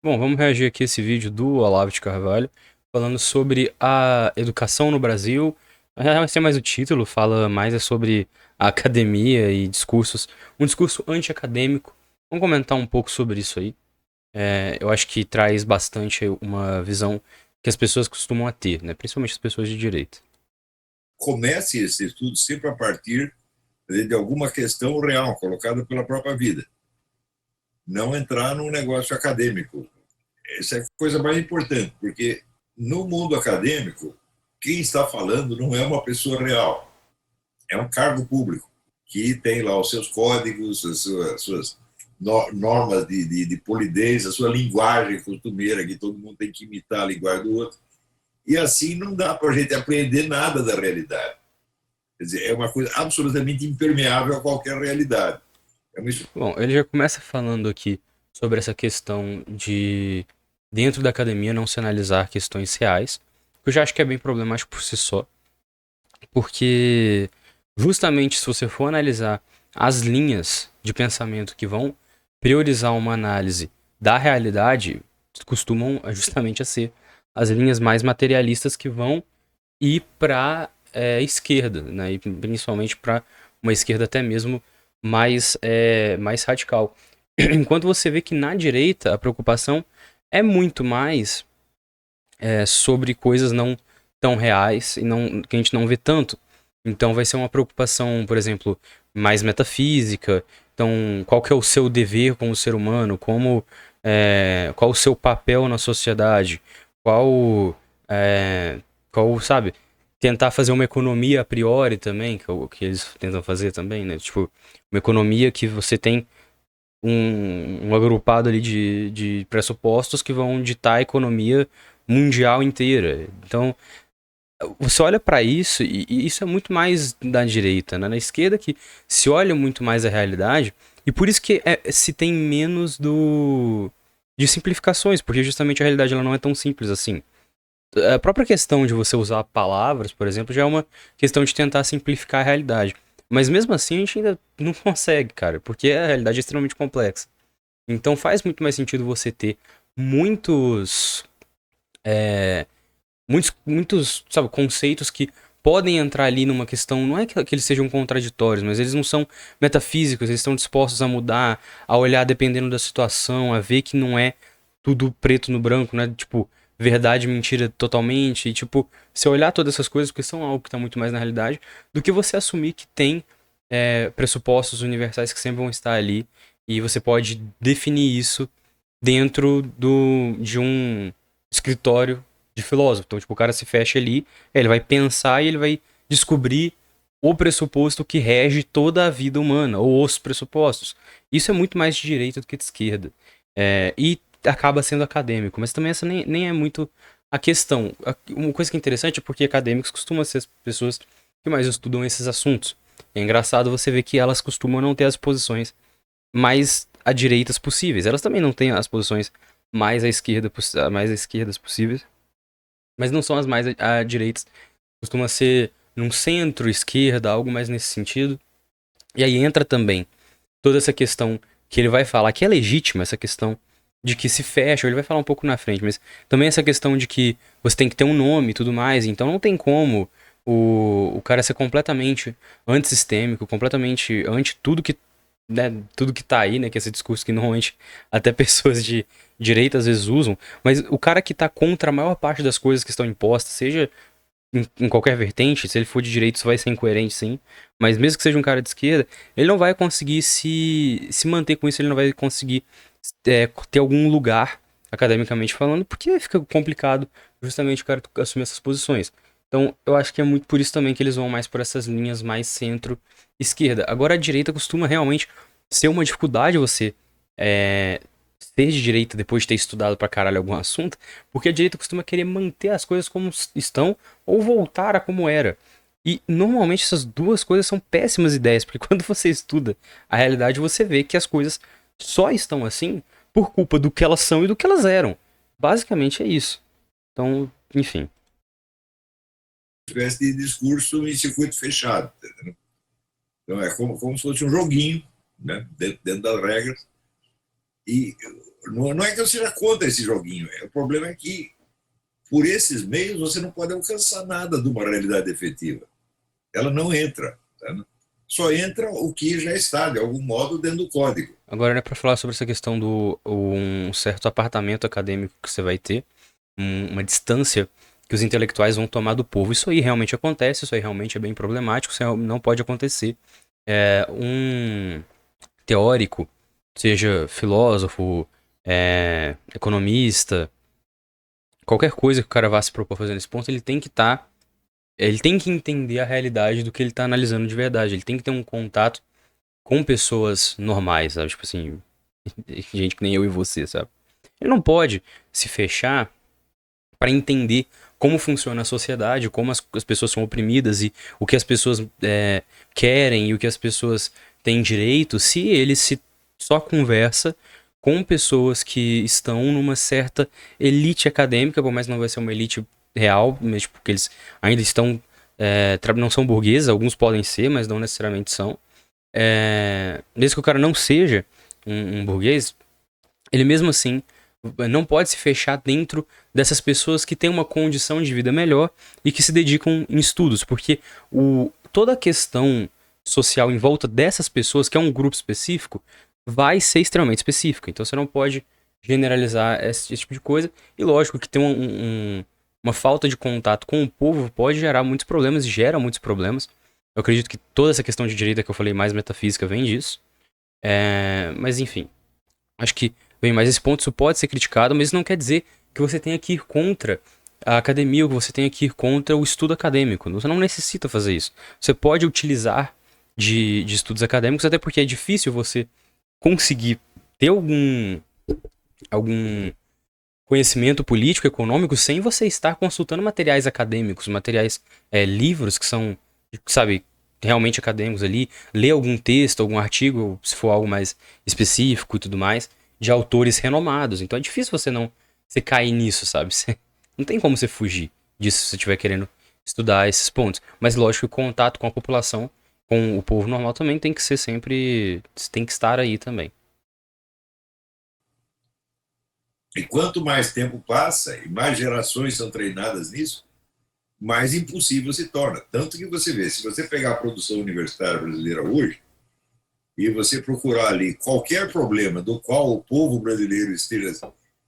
Bom, vamos reagir aqui a esse vídeo do Olavo de Carvalho, falando sobre a educação no Brasil. Vai ser mais o título, fala mais sobre a academia e discursos, um discurso anti-acadêmico. Vamos comentar um pouco sobre isso aí. Eu acho que traz bastante uma visão que as pessoas costumam a ter, né? Principalmente as pessoas de direita. Comece esse estudo sempre a partir de alguma questão real, colocada pela própria vida. Não entrar num negócio acadêmico. Essa é a coisa mais importante, porque no mundo acadêmico, quem está falando não é uma pessoa real, é um cargo público, que tem lá os seus códigos, as suas normas de polidez, a sua linguagem costumeira, que todo mundo tem que imitar a linguagem do outro. E assim não dá para a gente aprender nada da realidade. Quer dizer, é uma coisa absolutamente impermeável a qualquer realidade. É uma... Bom, ele já começa falando aqui sobre essa questão de, dentro da academia, não se analisar questões reais, que eu já acho que é bem problemático por si só. Porque justamente se você for analisar as linhas de pensamento que vão priorizar uma análise da realidade, costumam justamente a ser as linhas mais materialistas que vão ir para esquerda, né? E principalmente para uma esquerda até mesmo mais radical. Enquanto você vê que na direita a preocupação é muito mais sobre coisas não tão reais e não, que a gente não vê tanto. Então vai ser uma preocupação, por exemplo, mais metafísica. Então, qual que é o seu dever como ser humano? Qual o seu papel na sociedade? Qual, é, sabe? Tentar fazer uma economia a priori também, que, que eles tentam fazer também, né? Tipo, uma economia que você tem um agrupado ali de pressupostos que vão ditar a economia mundial inteira. Então, você olha para isso e isso é muito mais da direita, né? Na esquerda que se olha muito mais a realidade e por isso que se tem menos de simplificações, porque justamente a realidade ela não é tão simples assim. A própria questão de você usar palavras, por exemplo, já é uma questão de tentar simplificar a realidade. Mas mesmo assim a gente ainda não consegue, cara, porque a realidade é extremamente complexa. Então faz muito mais sentido você ter muitos, é, sabe, conceitos que podem entrar ali numa questão, não é que eles sejam contraditórios, mas eles não são metafísicos, eles estão dispostos a mudar, a olhar dependendo da situação, a ver que não é tudo preto no branco, né? Tipo, verdade e mentira totalmente, e tipo, você olhar todas essas coisas, porque são algo que está muito mais na realidade, do que você assumir que tem pressupostos universais que sempre vão estar ali, e você pode definir isso dentro de um escritório de filósofo. Então, tipo, o cara se fecha ali, ele vai pensar e ele vai descobrir o pressuposto que rege toda a vida humana, ou os pressupostos. Isso é muito mais de direita do que de esquerda. E acaba sendo acadêmico, mas também essa nem é muito a questão. Uma coisa que é interessante é porque acadêmicos costumam ser as pessoas que mais estudam esses assuntos. É engraçado você ver que elas costumam não ter as posições mais à direitas possíveis. Elas também não têm as posições mais à esquerdas possíveis, mas não são as mais à direitas. Costuma ser num centro-esquerda, algo mais nesse sentido. E aí entra também toda essa questão que ele vai falar, que é legítima, essa questão de que se fecha, ele vai falar um pouco na frente, mas também essa questão de que você tem que ter um nome e tudo mais, então não tem como o cara ser completamente antissistêmico, completamente anti tudo que, né, tudo que tá aí, né, que é esse discurso que normalmente até pessoas de direita às vezes usam, mas o cara que tá contra a maior parte das coisas que estão impostas, seja em qualquer vertente, se ele for de direita, isso vai ser incoerente, sim. Mas mesmo que seja um cara de esquerda, ele não vai conseguir se manter com isso, ele não vai conseguir ter algum lugar, academicamente falando, porque fica complicado justamente o cara assumir essas posições. Então, eu acho que é muito por isso também que eles vão mais por essas linhas mais centro-esquerda. Agora, a direita costuma realmente ser uma dificuldade você é, ser de direita depois de ter estudado pra caralho algum assunto, porque a direita costuma querer manter as coisas como estão ou voltar a como era. E normalmente essas duas coisas são péssimas ideias, porque quando você estuda a realidade, você vê que as coisas só estão assim por culpa do que elas são e do que elas eram. Basicamente é isso. Então, enfim. espécie de discurso em circuito fechado. Então é como se fosse um joguinho, né, dentro das regras. E não é que eu seja contra esse joguinho, o problema é que por esses meios você não pode alcançar nada de uma realidade efetiva. Ela não entra. Tá? Só entra o que já está, de algum modo, dentro do código. Agora, né, para falar sobre essa questão do um certo apartamento acadêmico que você vai ter, uma distância que os intelectuais vão tomar do povo. Isso aí realmente acontece, isso aí realmente é bem problemático, isso não pode acontecer. Um teórico, seja filósofo, economista, qualquer coisa que o cara vá se propor fazer nesse ponto, ele tem que ele tem que entender a realidade do que ele está analisando de verdade. Ele tem que ter um contato com pessoas normais, sabe? Tipo assim, gente que nem eu e você, sabe? Ele não pode se fechar para entender como funciona a sociedade, como as pessoas são oprimidas e o que as pessoas querem e o que as pessoas têm direito, se ele se só conversa com pessoas que estão numa certa elite acadêmica, por mais que não vai ser uma elite real, mas porque eles ainda estão não são burgueses, alguns podem ser, mas não necessariamente são. Desde que o cara não seja um burguês, ele mesmo assim não pode se fechar dentro dessas pessoas que têm uma condição de vida melhor e que se dedicam em estudos, porque toda a questão social em volta dessas pessoas, que é um grupo específico, vai ser extremamente específica. Então você não pode generalizar esse tipo de coisa. E lógico que ter uma falta de contato com o povo pode gerar muitos problemas e gera muitos problemas. Eu acredito que toda essa questão de direita que eu falei mais metafísica vem disso. Mas enfim, acho que vem mais esse ponto, isso pode ser criticado, mas isso não quer dizer que você tenha que ir contra a academia ou que você tenha que ir contra o estudo acadêmico. Você não necessita fazer isso. Você pode utilizar de estudos acadêmicos, até porque é difícil você conseguir ter algum conhecimento político, econômico, sem você estar consultando materiais acadêmicos, materiais, livros que são, sabe, realmente acadêmicos ali, ler algum texto, algum artigo, se for algo mais específico e tudo mais, de autores renomados. Então é difícil você cair nisso, sabe? Não tem como você fugir disso se você estiver querendo estudar esses pontos. Mas lógico que o contato com a população, com o povo normal também tem que ser sempre, tem que estar aí também. E quanto mais tempo passa e mais gerações são treinadas nisso, mais impossível se torna. Tanto que você vê, se você pegar a produção universitária brasileira hoje e você procurar ali qualquer problema do qual o povo brasileiro esteja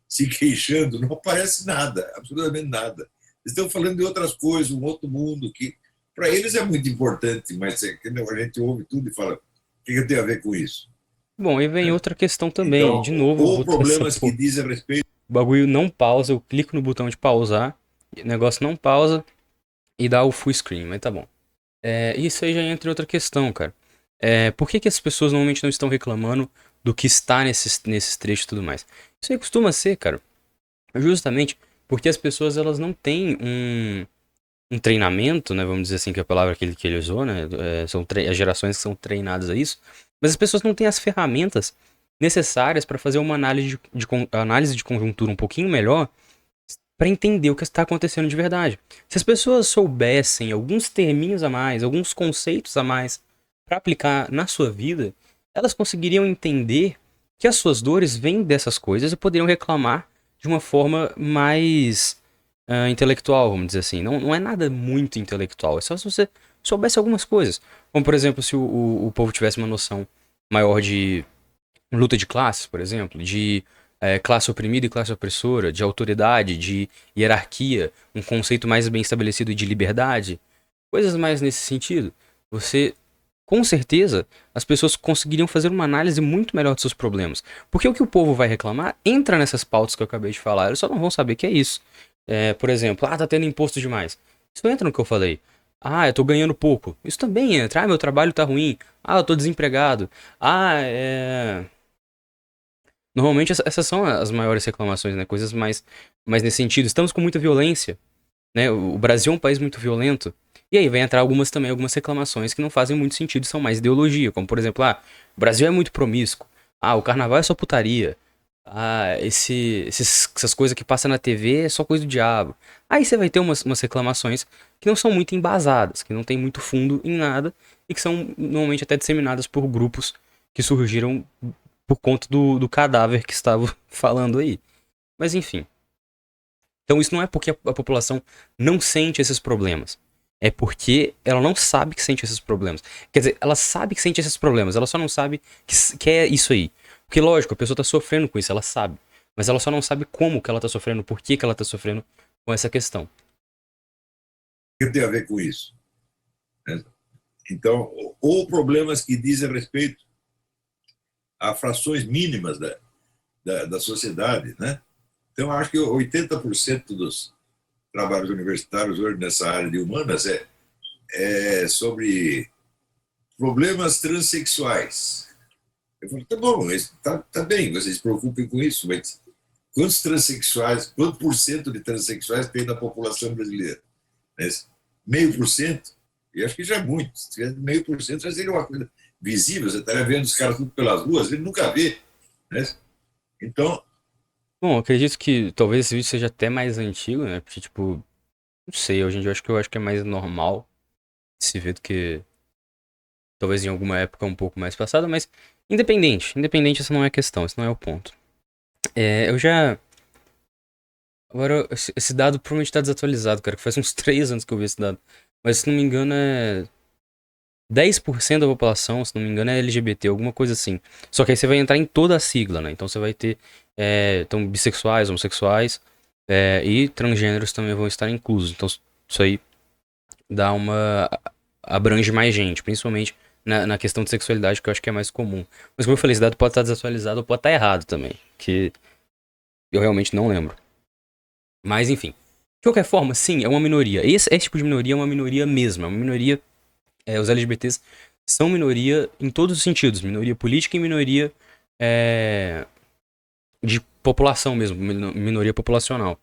se queixando, não aparece nada, absolutamente nada. Eles estão falando de outras coisas, um outro mundo que para eles é muito importante, mas a gente ouve tudo e fala, o que tem a ver com isso? Bom, e vem outra questão também. Então, De novo, eu ou vou ter essa problemas que dizem respeito. O bagulho não pausa, eu clico no botão de pausar, o negócio não pausa e dá o full screen, mas tá bom. Isso aí já entra em outra questão, cara. Por que as pessoas normalmente não estão reclamando do que está nesses trechos e tudo mais? Isso aí costuma ser, cara, justamente porque as pessoas elas não têm um treinamento, né? Vamos dizer assim, que é a palavra que ele usou, né? São as gerações que são treinadas a isso, mas as pessoas não têm as ferramentas necessárias para fazer uma análise de conjuntura um pouquinho melhor para entender o que está acontecendo de verdade. Se as pessoas soubessem alguns terminhos a mais, alguns conceitos a mais para aplicar na sua vida, elas conseguiriam entender que as suas dores vêm dessas coisas e poderiam reclamar de uma forma mais intelectual, vamos dizer assim. Não é nada muito intelectual, é só se você soubesse algumas coisas. Como, por exemplo, se o povo tivesse uma noção maior de luta de classes, por exemplo, de classe oprimida e classe opressora, de autoridade, de hierarquia, um conceito mais bem estabelecido de liberdade, coisas mais nesse sentido. Com certeza, as pessoas conseguiriam fazer uma análise muito melhor dos seus problemas. Porque o que o povo vai reclamar entra nessas pautas que eu acabei de falar, eles só não vão saber que é isso. Por exemplo, tá tendo imposto demais. Isso entra no que eu falei. Eu tô ganhando pouco. Isso também entra. Meu trabalho tá ruim. Eu tô desempregado. Normalmente essas são as maiores reclamações, né? Coisas mais nesse sentido. Estamos com muita violência, né? O Brasil é um país muito violento. E aí vai entrar algumas reclamações que não fazem muito sentido, são mais ideologia, como por exemplo, o Brasil é muito promíscuo. O carnaval é só putaria. Essas coisas que passam na TV é só coisa do diabo. Aí você vai ter umas reclamações que não são muito embasadas, que não tem muito fundo em nada e que são normalmente até disseminadas por grupos que surgiram por conta do cadáver que estava falando aí. Mas enfim. Então isso não é porque a população não sente esses problemas. É porque ela não sabe que sente esses problemas. Quer dizer, ela sabe que sente esses problemas, ela só não sabe que é isso aí. Porque, lógico, a pessoa tá sofrendo com isso, ela sabe. Mas ela só não sabe como que ela tá sofrendo, por que ela tá sofrendo com essa questão. O que tem a ver com isso? Então, ou problemas que dizem respeito a frações mínimas da sociedade, né? Então, acho que 80% dos trabalhos universitários hoje nessa área de humanas é sobre problemas transexuais. Eu falo, tá bom, tá bem, vocês se preocupem com isso, mas quantos transexuais, quanto por cento de transexuais tem na população brasileira? Meio por cento? Eu acho que já é muito. Se tiver meio por cento, já seria uma coisa visível. Você estaria vendo os caras tudo pelas ruas, ele nunca vê. Né? Então, Bom, acredito que talvez esse vídeo seja até mais antigo, né? Porque, tipo, não sei, hoje em dia eu acho que é mais normal de se ver do que talvez em alguma época um pouco mais passada, mas independente, essa não é a questão, esse não é o ponto. Eu já. Agora, esse dado provavelmente tá desatualizado, cara, que faz uns 3 anos que eu vi esse dado. Mas se não me engano é 10% da população, se não me engano, é LGBT, alguma coisa assim. Só que aí você vai entrar em toda a sigla, né? Então você vai ter então, bissexuais, homossexuais e transgêneros também vão estar inclusos. Então isso aí dá uma. Abrange mais gente, principalmente na questão de sexualidade, que eu acho que é mais comum. Mas como eu falei, esse dado pode estar desatualizado ou pode estar errado também, que eu realmente não lembro. Mas enfim. De qualquer forma, sim, é uma minoria. Esse tipo de minoria é uma minoria mesmo, é uma minoria. Os LGBTs são minoria em todos os sentidos. Minoria política e minoria de população mesmo. Minoria populacional.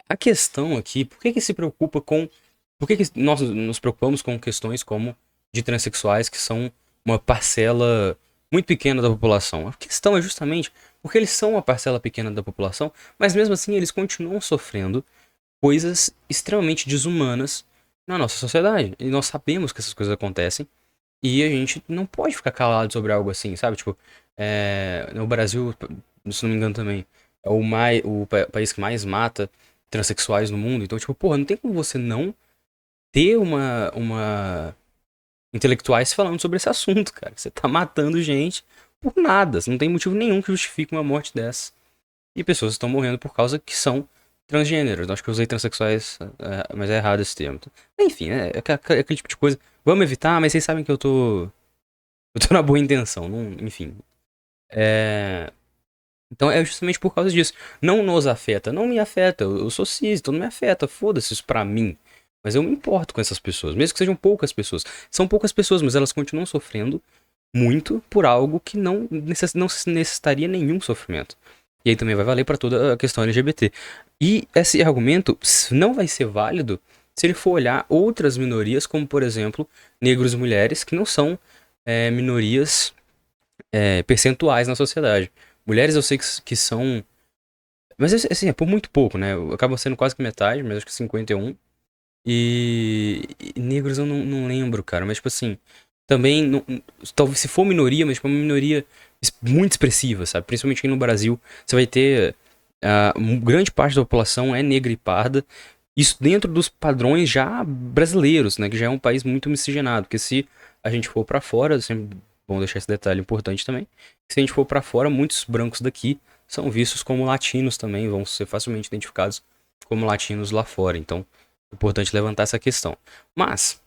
A questão aqui, por que se preocupa com... Por que nós nos preocupamos com questões como de transexuais, que são uma parcela muito pequena da população? A questão é justamente porque eles são uma parcela pequena da população, mas mesmo assim eles continuam sofrendo coisas extremamente desumanas na nossa sociedade. E nós sabemos que essas coisas acontecem. E a gente não pode ficar calado sobre algo assim, sabe? Tipo, no Brasil, se não me engano também, é o país que mais mata transexuais no mundo. Então, tipo, porra, não tem como você não ter uma intelectuais falando sobre esse assunto, cara. Você tá matando gente por nada. Não tem motivo nenhum que justifique uma morte dessa. E pessoas estão morrendo por causa que são transgêneros. Acho que eu usei transexuais, mas é errado esse termo. Enfim, aquele tipo de coisa. Vamos evitar, mas vocês sabem que eu tô. Eu tô na boa intenção. Não, enfim. Então é justamente por causa disso. Não nos afeta. Não me afeta. Eu sou cis, então não me afeta. Foda-se isso pra mim. Mas eu me importo com essas pessoas. Mesmo que sejam poucas pessoas. São poucas pessoas, mas elas continuam sofrendo muito por algo que não necessitaria nenhum sofrimento. E aí também vai valer para toda a questão LGBT. E esse argumento não vai ser válido se ele for olhar outras minorias, como por exemplo, negros e mulheres, que não são minorias percentuais na sociedade. Mulheres eu sei que são. Mas assim, é por muito pouco, né? Acaba sendo quase que metade, mas acho que 51. E negros eu não lembro, cara. Mas tipo assim, também, talvez se for minoria, mas tipo uma minoria muito expressiva, sabe? Principalmente aqui no Brasil, você vai ter grande parte da população é negra e parda. Isso dentro dos padrões já brasileiros, né? Que já é um país muito miscigenado. Porque se a gente for pra fora, sempre bom deixar esse detalhe importante também. Se a gente for pra fora, muitos brancos daqui são vistos como latinos também, vão ser facilmente identificados como latinos lá fora. Então, é importante levantar essa questão. Mas,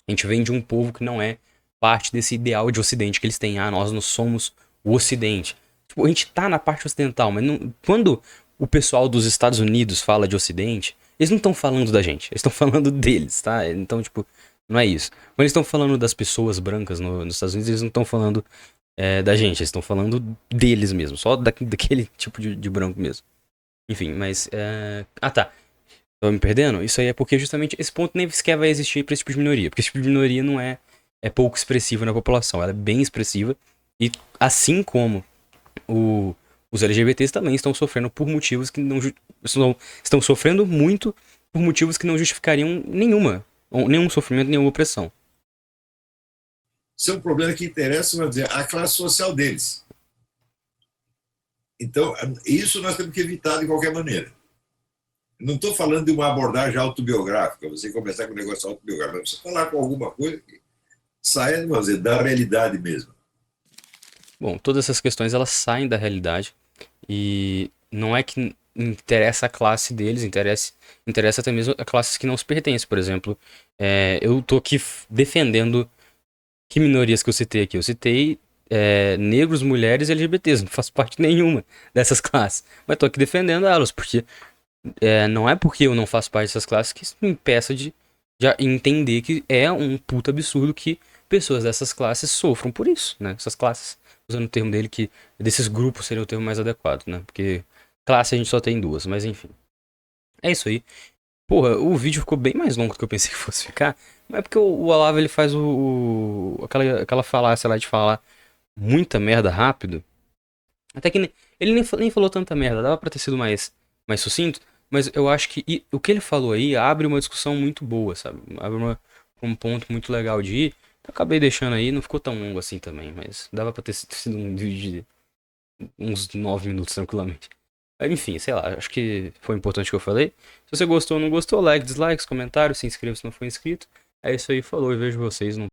a gente vem de um povo que não é parte desse ideal de ocidente que eles têm. Nós não somos o ocidente. Tipo, a gente tá na parte ocidental, mas quando o pessoal dos Estados Unidos fala de ocidente, eles não estão falando da gente, eles estão falando deles, tá? Então, tipo, não é isso. Quando eles estão falando das pessoas brancas nos Estados Unidos, eles não estão falando da gente, eles estão falando deles mesmo, só daquele tipo de branco mesmo. Enfim, mas... Ah, tá. Tô me perdendo? Isso aí é porque justamente esse ponto nem sequer vai existir pra esse tipo de minoria. Porque esse tipo de minoria não é pouco expressiva na população. Ela é bem expressiva. E assim como os LGBTs também estão sofrendo por motivos que não... Estão sofrendo muito por motivos que não justificariam nenhum sofrimento, nenhuma opressão. Isso é um problema que interessa, vamos dizer, a classe social deles. Então, isso nós temos que evitar de qualquer maneira. Não estou falando de uma abordagem autobiográfica, você começar com um negócio autobiográfico, mas você falar com alguma coisa que saia, vamos dizer, da realidade mesmo. Bom, todas essas questões elas saem da realidade e não é que interessa a classe deles, interessa até mesmo a classes que não se pertencem. Por exemplo, eu tô aqui defendendo que minorias que eu citei aqui. Eu citei negros, mulheres e LGBTs, não faço parte nenhuma dessas classes. Mas tô aqui defendendo elas, porque não é porque eu não faço parte dessas classes que isso me impeça de entender que é um puta absurdo que pessoas dessas classes sofram por isso, né? Essas classes, usando o termo dele, que desses grupos seria o termo mais adequado, né? Porque classe a gente só tem duas, mas enfim. É isso aí. Porra, o vídeo ficou bem mais longo do que eu pensei que fosse ficar, mas é porque o Olavo ele faz aquela falácia lá de falar muita merda rápido. Até que ele nem falou tanta merda, dava pra ter sido mais sucinto, mas eu acho que o que ele falou aí abre uma discussão muito boa, sabe? Abre um ponto muito legal de ir. Eu acabei deixando aí, não ficou tão longo assim também, mas dava pra ter sido um vídeo de uns 9 minutos tranquilamente. Mas, enfim, sei lá, acho que foi importante o que eu falei. Se você gostou ou não gostou, like, dislikes, comentários, se inscreva se não for inscrito. É isso aí, falou e vejo vocês no